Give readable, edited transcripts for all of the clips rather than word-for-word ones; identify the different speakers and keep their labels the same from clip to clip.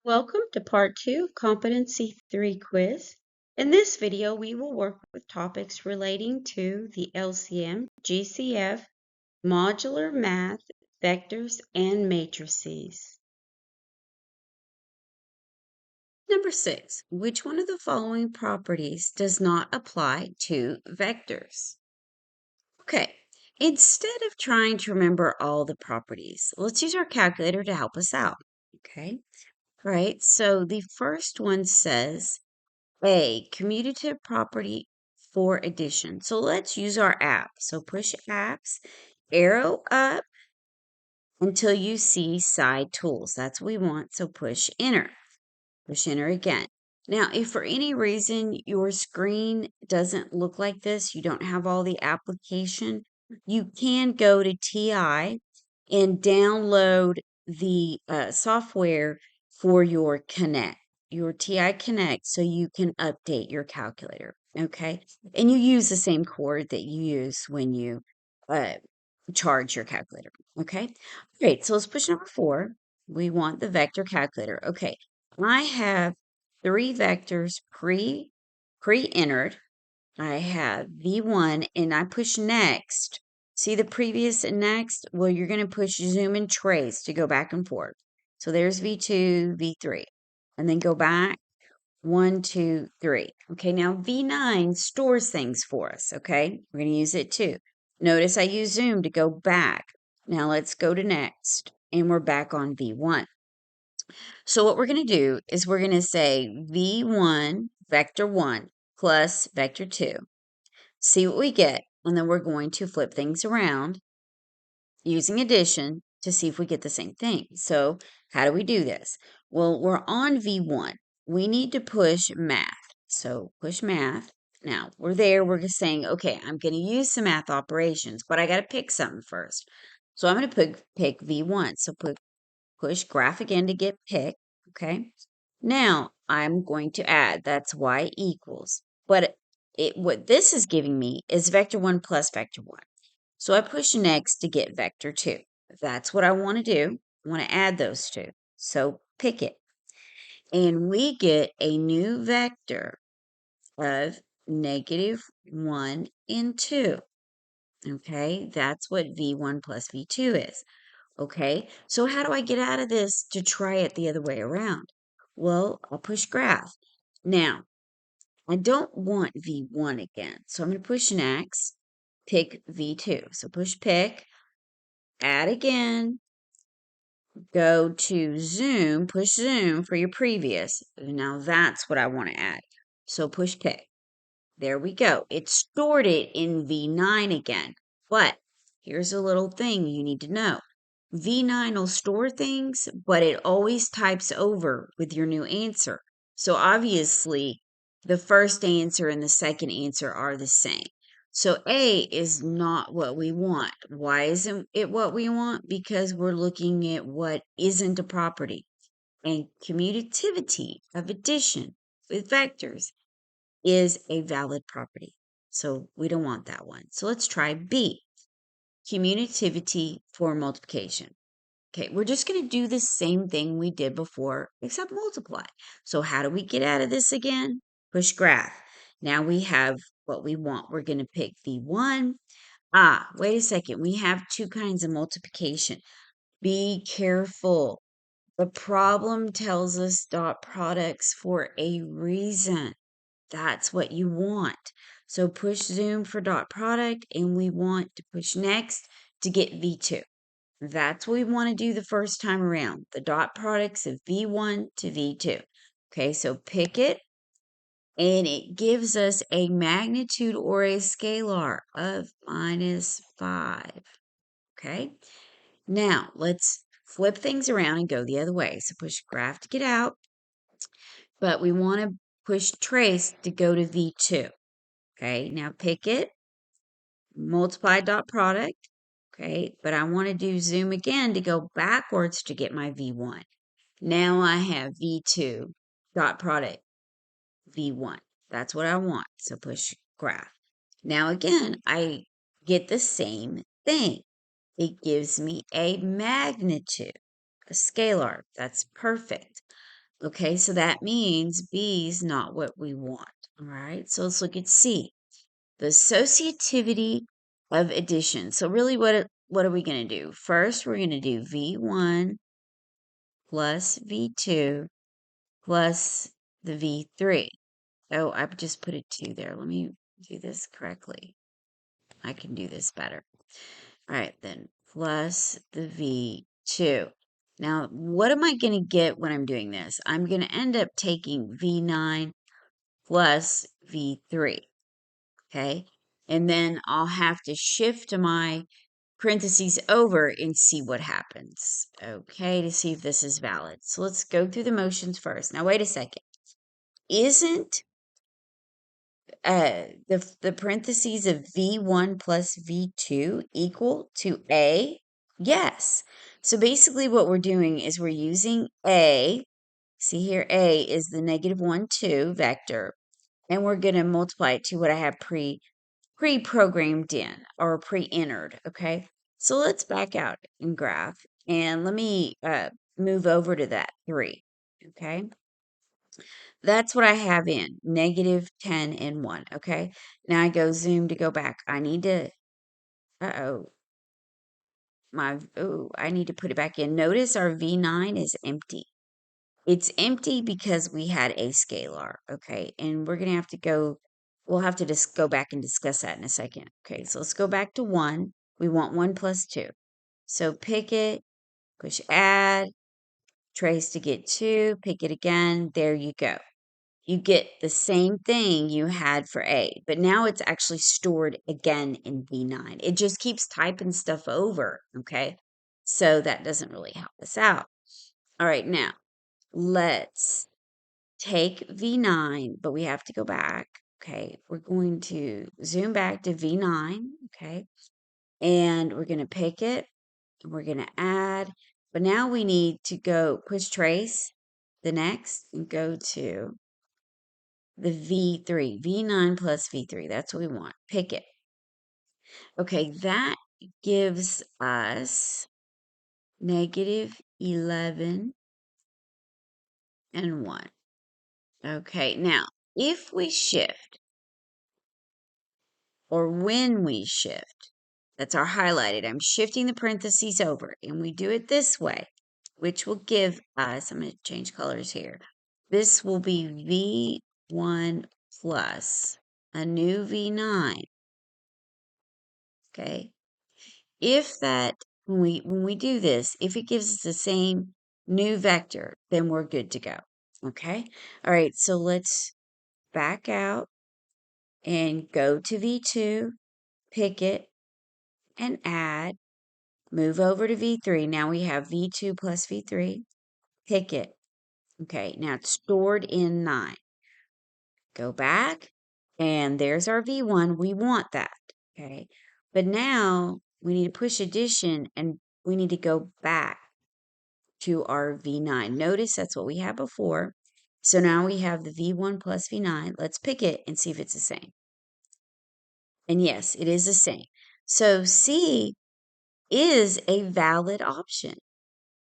Speaker 1: Welcome to part 2 of Competency 3 quiz. In this video, we will work with topics relating to the LCM, GCF, modular math, vectors, and matrices. Number 6, which one of the following properties does not apply to vectors? Okay, instead of trying to remember all the properties, let's use our calculator to help us out. Okay, all right, so the first one says A, commutative property for addition. So let's use our app. So push apps, arrow up until you see side tools. That's what we want. So push enter. Push enter again. Now, if for any reason your screen doesn't look like this, you don't have all the application, you can go to TI and download the software for your Connect, your TI Connect, so you can update your calculator. Okay. And you use the same cord that you use when you uh, charge your calculator. Okay. Great. So let's push number 4. We want the vector calculator. Okay. I have 3 vectors pre-entered. I have V1 and I push next. See the previous and next? Well, you're going to push zoom and trace to go back and forth. So there's V2, V3, and then go back 1, 2, 3. Okay, now V9 stores things for us. Okay, we're going to use it too. Notice I use zoom to go back. Now let's go to next, and we're back on V1. So what we're going to do is we're going to say V1 vector 1 plus vector 2. See what we get, and then we're going to flip things around using addition to see if we get the same thing. So how do we do this? Well, we're on V1. We need to push math. So push math. Now we're there. We're just saying, okay, I'm going to use some math operations, but I got to pick something first. So I'm going to pick V1. So push graph again to get pick. Okay. Now I'm going to add. That's y equals. But what this is giving me is vector 1 plus vector 1. So I push next to get vector 2. That's what I want to do. I want to add those two. So pick it. And we get a new vector of -1 and 2. Okay, that's what V1 plus V2 is. Okay, so how do I get out of this to try it the other way around? Well, I'll push graph. Now, I don't want V1 again, so I'm going to push next, pick V2. So push pick, add again, go to zoom, push zoom for your previous. Now that's what I want to add. So push pick. There we go. It stored it in V9 again. But here's a little thing you need to know. V9 will store things, but it always types over with your new answer. So obviously, the first answer and the second answer are the same. So A is not what we want. Why isn't it what we want? Because we're looking at what isn't a property. And commutativity of addition with vectors is a valid property. So we don't want that one. So let's try B, commutativity for multiplication. Okay, we're just going to do the same thing we did before, except multiply. So how do we get out of this again? Push graph. Now we have what we want. We're going to pick V1. Wait a second. We have 2 kinds of multiplication. Be careful. The problem tells us dot products for a reason. That's what you want. So push zoom for dot product, and we want to push next to get V2. That's what we want to do the first time around, the dot products of V1 to V2. Okay, so pick it, and it gives us a magnitude or a scalar of -5. Okay, now let's flip things around and go the other way. So push graph to get out, but we want to push trace to go to V2. Okay, now pick it, multiply dot product. Okay, but I want to do zoom again to go backwards to get my V1. Now I have V2 dot product V1. That's what I want. So push graph. Now again, I get the same thing. It gives me a magnitude, a scalar. That's perfect. Okay, so that means B is not what we want. All right, so let's look at C. The associativity of addition. So really what are we going to do? First, we're going to do V1 plus V2 plus the V3. Oh, I've just put a 2 there. Let me do this correctly. I can do this better. All right, then plus the V2. Now, what am I going to get when I'm doing this? I'm going to end up taking V9 plus V3, okay? And then I'll have to shift my parentheses over and see what happens, okay, to see if this is valid. So let's go through the motions first. Now, wait a second. Isn't the parentheses of V1 plus V2 equal to A? Yes. So basically what we're doing is we're using A. See here, A is the -1, 2 vector. And we're going to multiply it to what I have pre-programmed in or pre-entered, okay? So let's back out and graph. And let me move over to that 3, okay? That's what I have in -10 and 1. Okay. Now I go zoom to go back. I need to, uh-oh, I need to put it back in. Notice our V9 is empty. It's empty because we had a scalar. Okay. And we're going to have to we'll have to just go back and discuss that in a second. Okay. So let's go back to 1. We want 1 plus 2. So pick it, push add, trace to get 2, pick it again. There you go. You get the same thing you had for A, but now it's actually stored again in V9. It just keeps typing stuff over, okay? So that doesn't really help us out. All right, now let's take V9, but we have to go back, okay? We're going to zoom back to V9, okay? And we're going to pick it, and we're going to add, but now we need to go push trace the next and go to the V3, V9 plus V3. That's what we want. Pick it. Okay, that gives us -11 and 1. Okay, now if we shift or when we shift, that's our highlighted. I'm shifting the parentheses over and we do it this way, which will give us, I'm going to change colors here. This will be V1 plus a new V9. Okay. If that, when we do this, if it gives us the same new vector, then we're good to go. Okay. All right. So let's back out and go to V2, pick it and add, move over to V3. Now we have V2 plus V3, pick it. Okay. Now it's stored in 9. Go back and there's our V1. We want that. Okay. But now we need to push addition and we need to go back to our V9. Notice that's what we had before. So now we have the V1 plus V9. Let's pick it and see if it's the same. And yes, it is the same. So C is a valid option.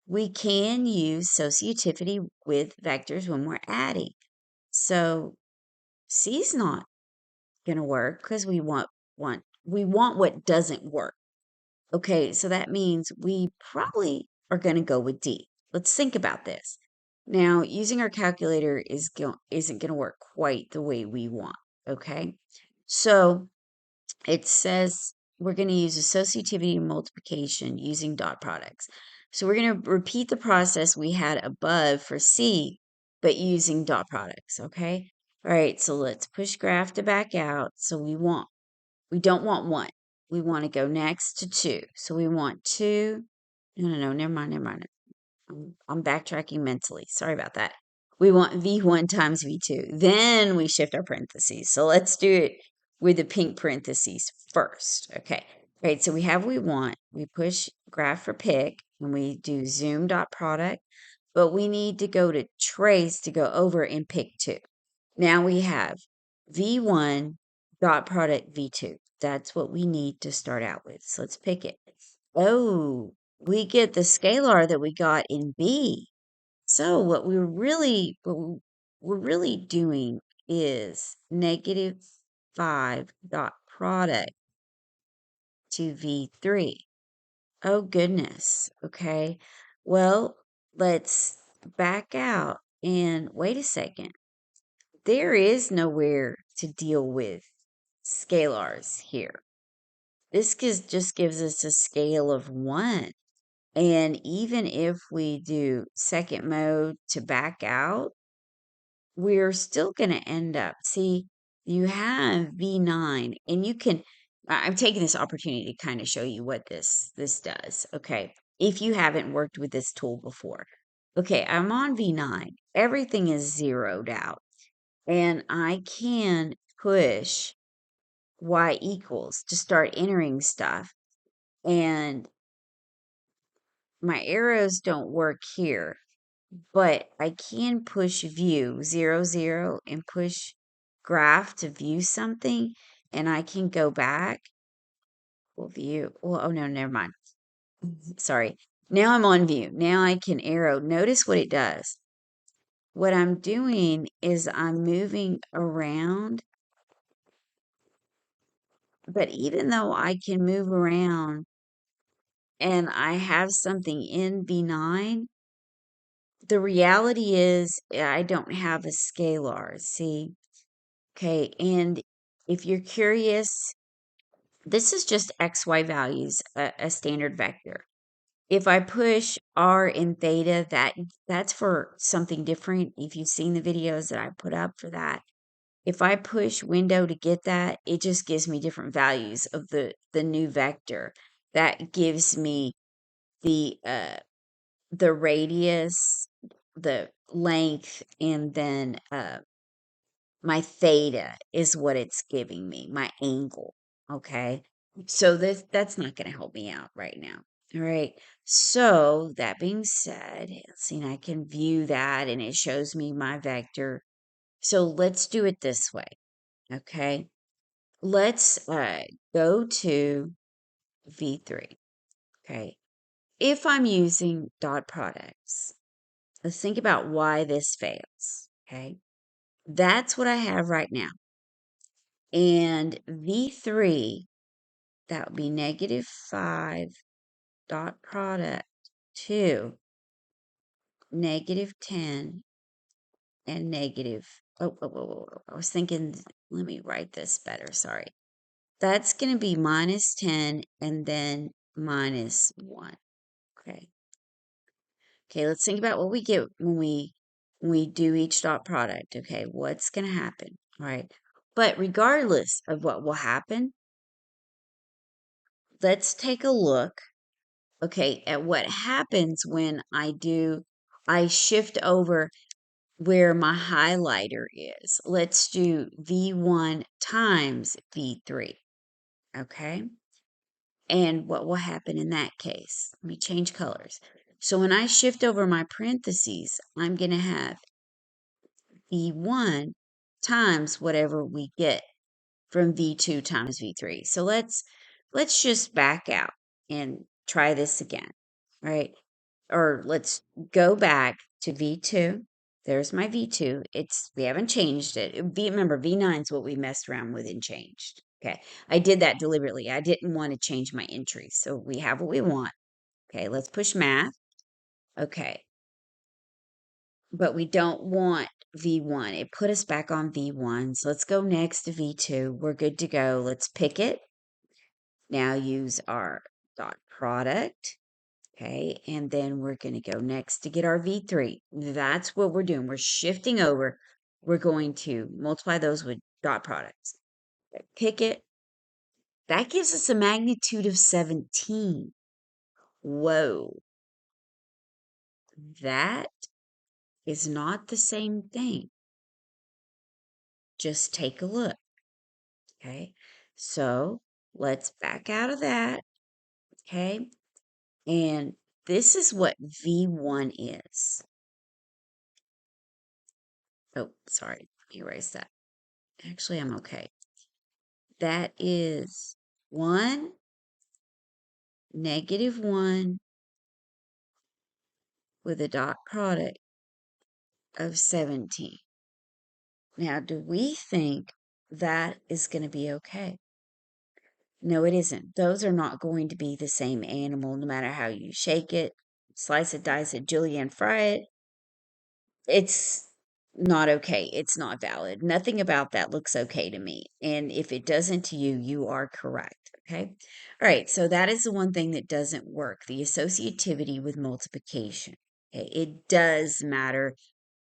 Speaker 1: We can use associativity with vectors when we're adding. So C is not going to work because we want what doesn't work. Okay, so that means we probably are going to go with D. Let's think about this. Now, using our calculator isn't going to work quite the way we want, okay? So it says we're going to use associativity and multiplication using dot products. So we're going to repeat the process we had above for C, but using dot products, okay? All right, so let's push graph to back out. So we don't want 1. We want to go next to 2. So we want 2. No, never mind. I'm backtracking mentally. Sorry about that. We want V1 times V2. Then we shift our parentheses. So let's do it with the pink parentheses first. Okay. All right. So we have we want. We push graph for pick and we do zoom dot product. But we need to go to trace to go over and pick 2. Now we have V1 dot product V2. That's what we need to start out with. So let's pick it. Oh, we get the scalar that we got in B. So we're really doing is negative 5 dot product to V3. Oh goodness. Okay. Well, let's back out and wait a second. There is nowhere to deal with scalars here. Just gives us a scale of 1. And even if we do second mode to back out, we're still going to end up. See, you have V9 and you can I'm taking this opportunity to kind of show you what this does, okay? If you haven't worked with this tool before. Okay, I'm on V9. Everything is zeroed out and I can push y equals to start entering stuff, and my arrows don't work here, but I can push view 0, 0 and push graph to view something, and I can go back. Well, view. Well, oh no, never mind. Sorry. Now I'm on view. Now I can arrow. Notice what it does. What I'm doing is I'm moving around, but even though I can move around and I have something in V9, the reality is I don't have a scalar. See? Okay, and if you're curious, this is just XY values, a standard vector. If I push R and theta, that's for something different. If you've seen the videos that I put up for that, if I push window to get that, it just gives me different values of the new vector. That gives me the radius, the length, and then my theta is what it's giving me, my angle. Okay. So that's not going to help me out right now. All right. So that being said, let's see, and I can view that and it shows me my vector. So let's do it this way. Okay. Let's go to V3. Okay. If I'm using dot products, let's think about why this fails. Okay. That's what I have right now. And V3, that would be negative 5 dot product to negative 10 and negative. I was thinking, let me write this better. Sorry. That's going to be minus 10 and then minus 1. Okay. Okay, let's think about what we get when we do each dot product. Okay, what's going to happen? All right. But regardless of what will happen, let's take a look, okay, at what happens when I shift over where my highlighter is. Let's do V1 times V3, okay? And what will happen in that case? Let me change colors. So when I shift over my parentheses, I'm going to have V1 times whatever we get from V2 times V3. So let's just back out and try this again, right? Or let's go back to V2. There's my V2. We haven't changed it. Remember, V9 is what we messed around with and changed. Okay. I did that deliberately. I didn't want to change my entries. So we have what we want. Okay. Let's push math. Okay. But we don't want V1. It put us back on V1. So let's go next to V2. We're good to go. Let's pick it. Now use our dot product. Okay, and then we're going to go next to get our V3. That's what we're doing. We're shifting over. We're going to multiply those with dot products. Pick it. That gives us a magnitude of 17. Whoa. That is not the same thing. Just take a look. Okay, so let's back out of that. Okay, and this is what V1 is. Oh, sorry. Let me erase that. Actually, I'm okay. That is 1, negative 1 with a dot product of 17. Now, do we think that is going to be okay? No, it isn't. Those are not going to be the same animal no matter how you shake it, slice it, dice it, julienne fry it. It's not okay. It's not valid. Nothing about that looks okay to me. And if it doesn't to you, you are correct. Okay. All right. So that is the one thing that doesn't work, the associativity with multiplication. Okay. It does matter.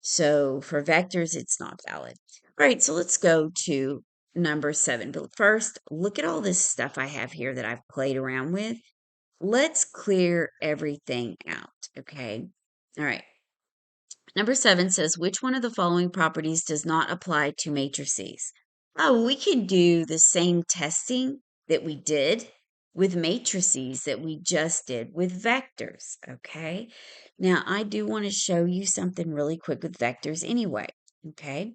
Speaker 1: So for vectors, it's not valid. All right. So let's go to number 7. But first, look at all this stuff I have here that I've played around with. Let's clear everything out. Okay. All right. Number 7 says, which one of the following properties does not apply to matrices? Oh, we can do the same testing that we did with matrices that we just did with vectors, okay? Now, I do want to show you something really quick with vectors anyway, okay?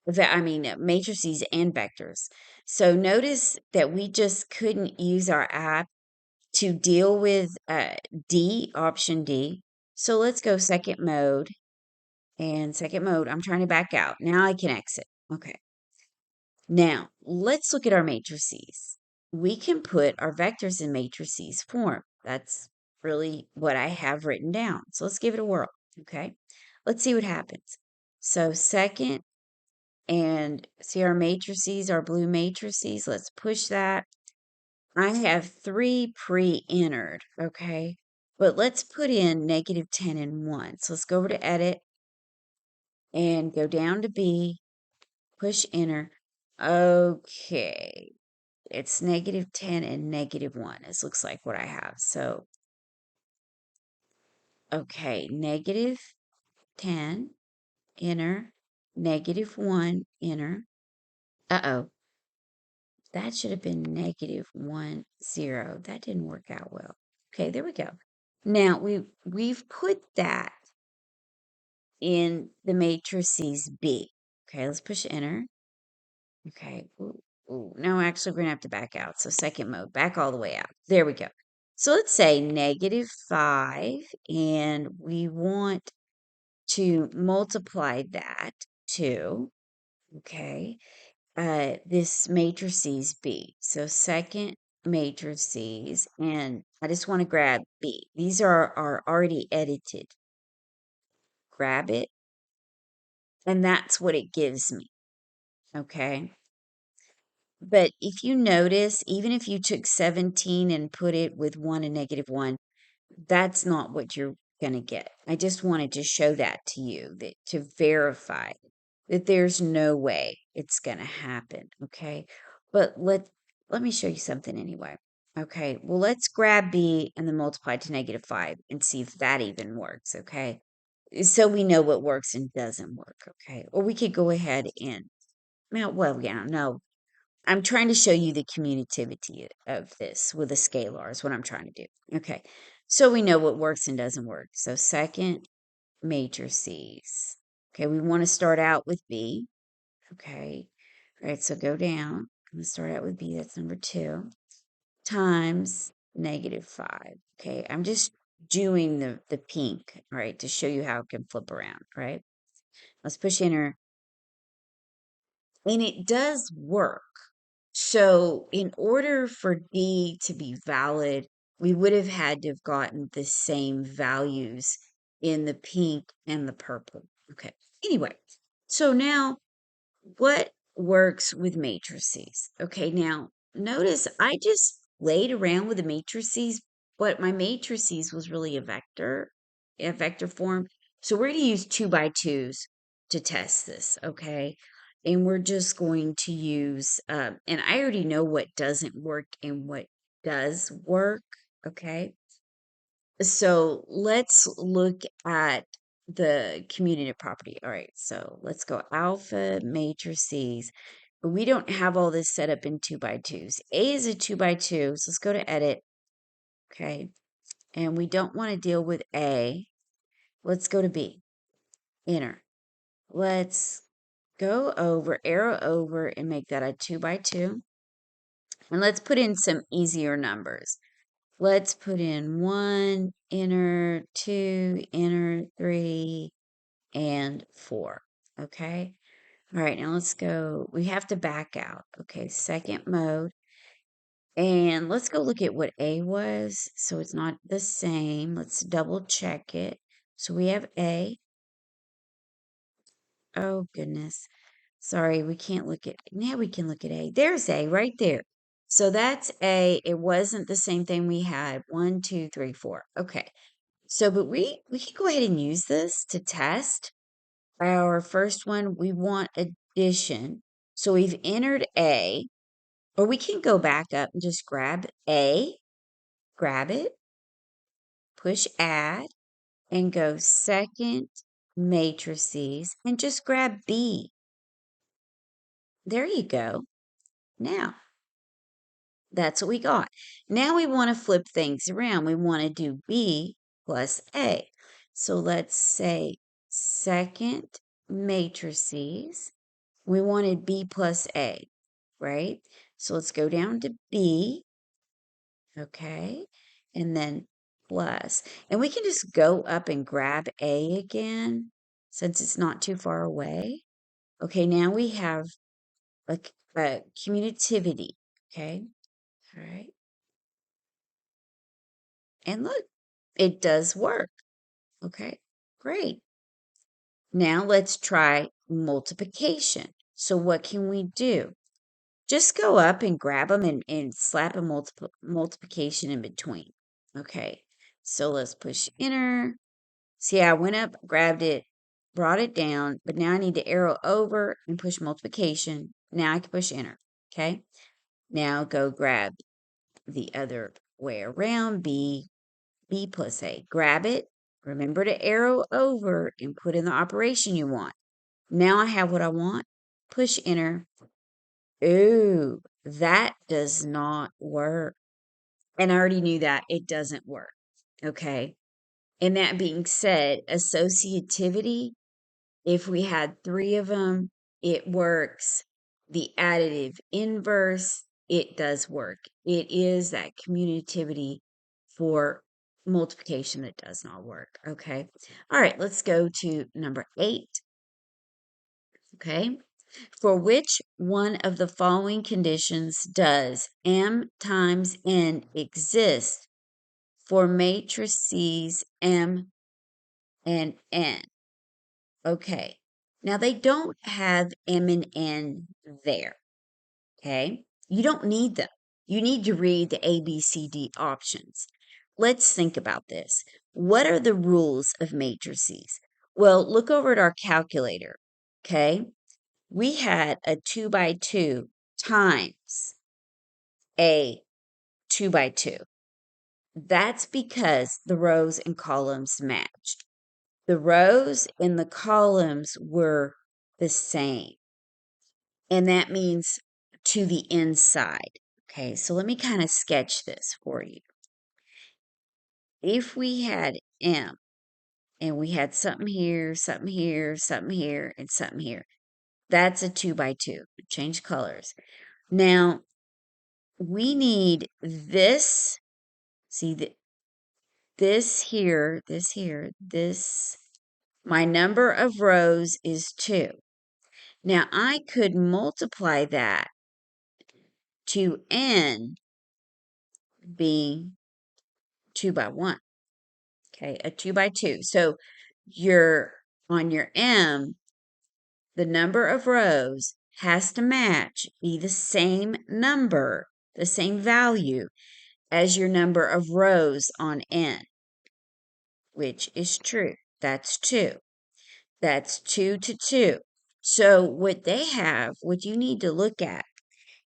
Speaker 1: Matrices and vectors. So notice that we just couldn't use our app to deal with option D. So let's go second mode. And second mode, I'm trying to back out. Now I can exit. Okay. Now, let's look at our matrices. We can put our vectors in matrices form. That's really what I have written down. So let's give it a whirl. Okay. Let's see what happens. So second, and see our matrices, our blue matrices. Let's push that. I have 3 pre-entered. Okay. But let's put in -10 and 1. So let's go over to edit and go down to B. Push enter. Okay. It's -10 and -1. This looks like what I have. So, okay, -10, enter, -1, enter. Uh-oh. That should have been -1, 0. That didn't work out well. Okay, there we go. Now, we've put that in the matrices B. Okay, let's push enter. Okay. Ooh, ooh. No, actually, we're going to have to back out. So second mode, back all the way out. There we go. So let's say -5, and we want to multiply that to, okay, this matrices B. So second matrices, and I just want to grab B. These are already edited. Grab it, and that's what it gives me, okay? But if you notice, even if you took 17 and put it with 1 and -1, that's not what you're going to get. I just wanted to show that to you, that to verify that there's no way it's going to happen, okay? But let me show you something anyway. Okay, well, let's grab B and then multiply to -5 and see if that even works, okay? So we know what works and doesn't work, okay? Or we could go ahead and, no, I'm trying to show you the commutativity of this with a scalar is what I'm trying to do. Okay. So we know what works and doesn't work. So second matrices. Okay. We want to start out with B. Okay. All right. So go down. I'm going to start out with B. That's number 2 times -5. Okay. I'm just doing the pink, right, to show you how it can flip around, right? Let's push enter. And it does work. So, in order for D to be valid, we would have had to have gotten the same values in the pink and the purple. Okay. Anyway, so now what works with matrices? Okay, now notice I just played around with the matrices, but my matrices was really a vector form. So we're going to use 2 by 2s to test this, okay? And we're just going to use, and I already know what doesn't work and what does work, okay? So let's look at the commutative property. All right, so let's go alpha matrices. But we don't have all this set up in 2 by 2s. A is a 2 by 2, so let's go to edit. Okay, and we don't want to deal with A. Let's go to B. Enter. Let's go over, arrow over, and make that a 2 by 2. And let's put in some easier numbers. Let's put in 1, enter, 2, enter, 3, and 4. Okay. All right, now let's go. We have to back out. Okay, second mode. And let's go look at what A was. So it's not the same. Let's double check it. So we have A. Oh, goodness. Sorry, we can't look at, now we can look at A. There's A right there. So that's A. It wasn't the same thing we had. 1, 2, 3, 4. Okay. So, but we can go ahead and use this to test. Our first one, we want addition. So we've entered A, or we can go back up and just grab A, grab it, push add, and go second matrices, and just grab B. There you go. Now, that's what we got. Now we want to flip things around. We want to do B plus A. So let's say second matrices. We wanted B plus A, right? So let's go down to B, okay? And then plus. And we can just go up and grab A again since it's not too far away. Okay, now we have a commutativity, okay? All right. And look, it does work. Okay, great. Now let's try multiplication. So what can we do? Just go up and grab them and slap a multiplication in between. Okay, so let's push enter. See, I went up, grabbed it, brought it down, but now I need to arrow over and push multiplication. Now I can push enter. Okay, now go grab the other way around, B plus A. Grab it. Remember to arrow over and put in the operation you want. Now I have what I want. Push enter. Ooh, that does not work. And I already knew that it doesn't work. Okay. And that being said, associativity, if we had 3 of them, it works. The additive inverse, it does work. It is that commutativity for multiplication that does not work. Okay. All right, let's go to number 8. Okay. For which one of the following conditions does M times N exist for matrices M and N? Okay. Now they don't have M and N there. Okay. You don't need them. You need to read the A, B, C, D options. Let's think about this. What are the rules of matrices? Well, look over at our calculator. Okay. We had a 2 by 2 times a 2 by 2. That's because the rows and columns matched. The rows and the columns were the same. And that means to the inside. Okay, so let me kind of sketch this for you. If we had M and we had something here, something here, something here, and something here, that's a 2 by 2. Change colors. Now, we need this. See, this, my number of rows is 2. Now, I could multiply that to N being 2 by 1. Okay, a 2 by 2. So on your M, the number of rows has to be the same number, the same value as your number of rows on N, which is true. That's 2. That's 2 to 2. So what you need to look at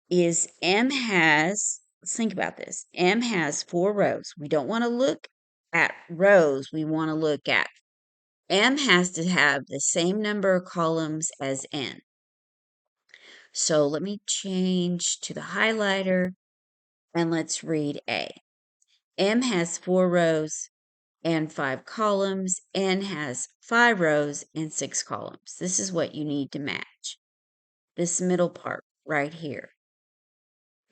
Speaker 1: is let's think about this. M has 4 rows. We don't want to look at rows. We want to look at M has to have the same number of columns as N. So let me change to the highlighter and let's read A. M has 4 rows and 5 columns. N has 5 rows and 6 columns. This is what you need to match. This middle part right here.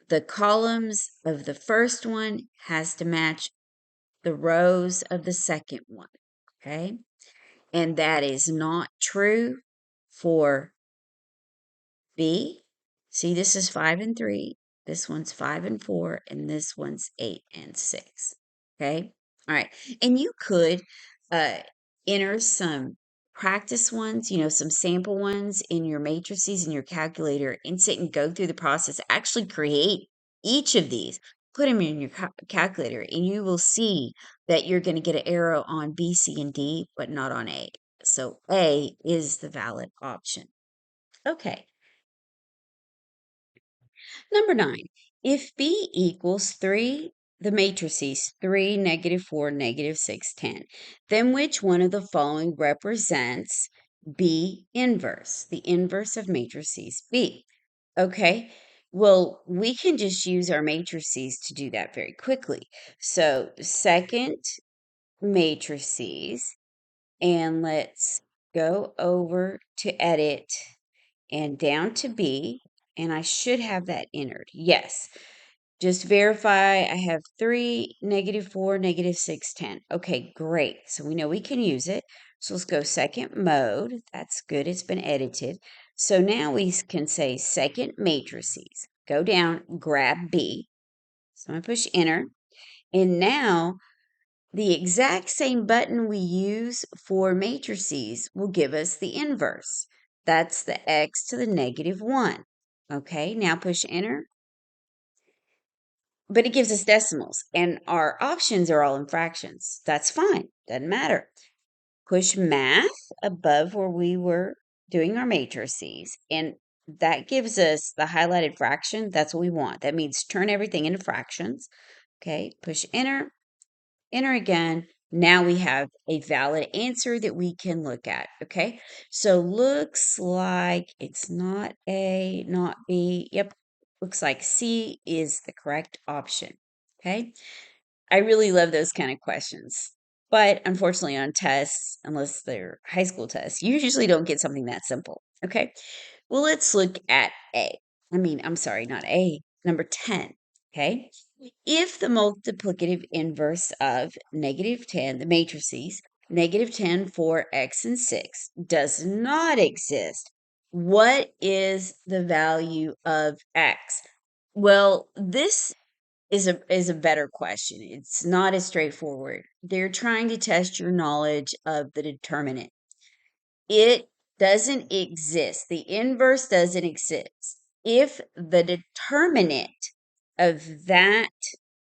Speaker 1: The columns of the first one has to match the rows of the second one. Okay? And that is not true for B. See, this is 5 and 3. This one's 5 and 4, and this one's 8 and 6. Okay? All right. And you could uh, enter some practice ones, some sample ones in your matrices in your calculator and sit and go through the process. Actually create each of these, put them in your calculator, and you will see that you're going to get an arrow on B, C, and D, but not on A. So A is the valid option. Okay. Number 9, if B equals 3, the matrices 3, -4, -6, 10, then which one of the following represents B inverse, the inverse of matrices B? Okay, well, we can just use our matrices to do that very quickly. So, second matrices, and let's go over to edit and down to B, and I should have that entered. Yes. Just verify I have 3, -4, -6, 10. Okay, great. So we know we can use it. So let's go second mode. That's good. It's been edited. So now we can say second matrices. Go down, grab B. So I'm going to push enter. And now the exact same button we use for matrices will give us the inverse. That's the x to the -1. Okay, now push enter. But it gives us decimals, and our options are all in fractions. That's fine, doesn't matter. Push math above where we were doing our matrices, and that gives us the highlighted fraction. That's what we want. That means turn everything into fractions. Okay, push enter. Enter again. Now we have a valid answer that we can look at. Okay, so looks like it's not A, not B. Yep, looks like C is the correct option. Okay, I really love those kind of questions. But unfortunately, on tests, unless they're high school tests, you usually don't get something that simple. Okay, well, let's look at A. I'm sorry, not A, number 10. Okay, if the multiplicative inverse of -10, the matrices, -10, 4, x, and 6, does not exist, what is the value of x? Well, this is a better question. It's not as straightforward. They're trying to test your knowledge of the determinant. It doesn't exist. The inverse doesn't exist. If the determinant of that,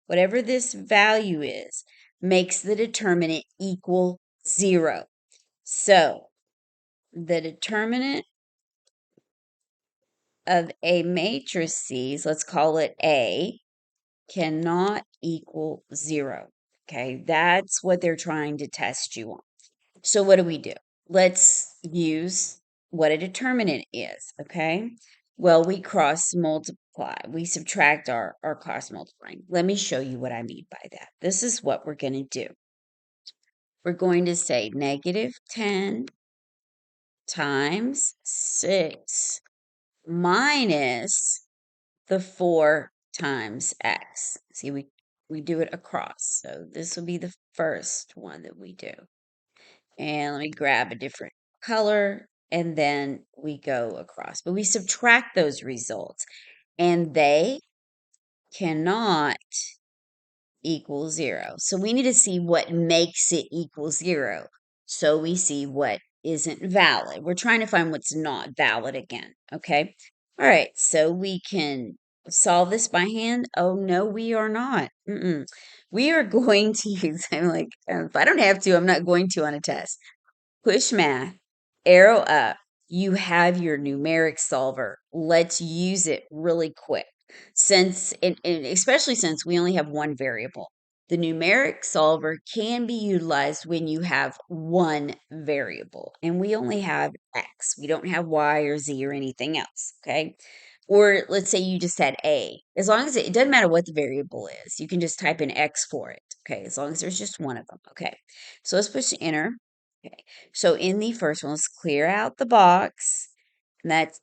Speaker 1: whatever this value is, makes the determinant equal 0. So the determinant of a matrices, let's call it A, cannot equal 0. Okay, that's what they're trying to test you on. So what do? Let's use what a determinant is, okay? Well, we cross multiply. We subtract our cross multiplying. Let me show you what I mean by that. This is what we're going to do. We're going to say -10 times 6 minus the 4 times x. See, we do it across. So this will be the first one that we do. And let me grab a different color, and then we go across. But we subtract those results, and they cannot equal 0. So we need to see what makes it equal 0. So we see what isn't valid. We're trying to find what's not valid again, okay? All right, so we can solve this by hand. Oh, no, we are not. We are going to use, I'm like, if I don't have to, I'm not going to on a test. Push math, arrow up. You have your numeric solver. Let's use it really quick. And especially since we only have one variable, the numeric solver can be utilized when you have one variable, and we only have X. We don't have Y or Z or anything else, okay? Or let's say you just had A. As long as it doesn't matter what the variable is, you can just type in X for it, okay? As long as there's just one of them, okay? So let's push enter. Okay, so in the first one, let's clear out the box. And that's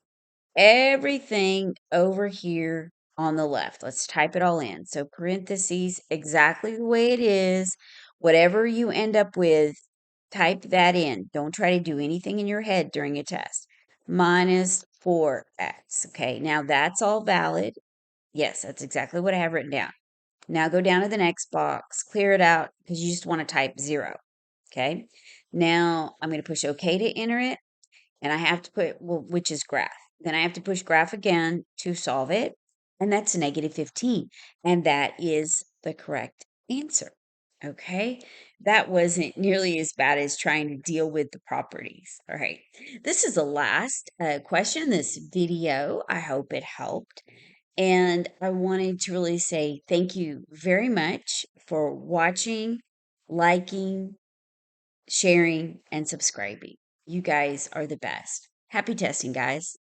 Speaker 1: everything over here on the left. Let's type it all in. So parentheses, exactly the way it is. Whatever you end up with, type that in. Don't try to do anything in your head during a test. Minus 4x. Okay, now that's all valid. Yes, that's exactly what I have written down. Now go down to the next box, clear it out because you just want to type 0. Okay, now I'm going to push OK to enter it. And I have to put, well, which is graph. Then I have to push graph again to solve it. And that's negative 15. And that is the correct answer. Okay. That wasn't nearly as bad as trying to deal with the properties. All right. This is the last question in this video. I hope it helped. And I wanted to really say thank you very much for watching, liking, sharing, and subscribing. You guys are the best. Happy testing, guys.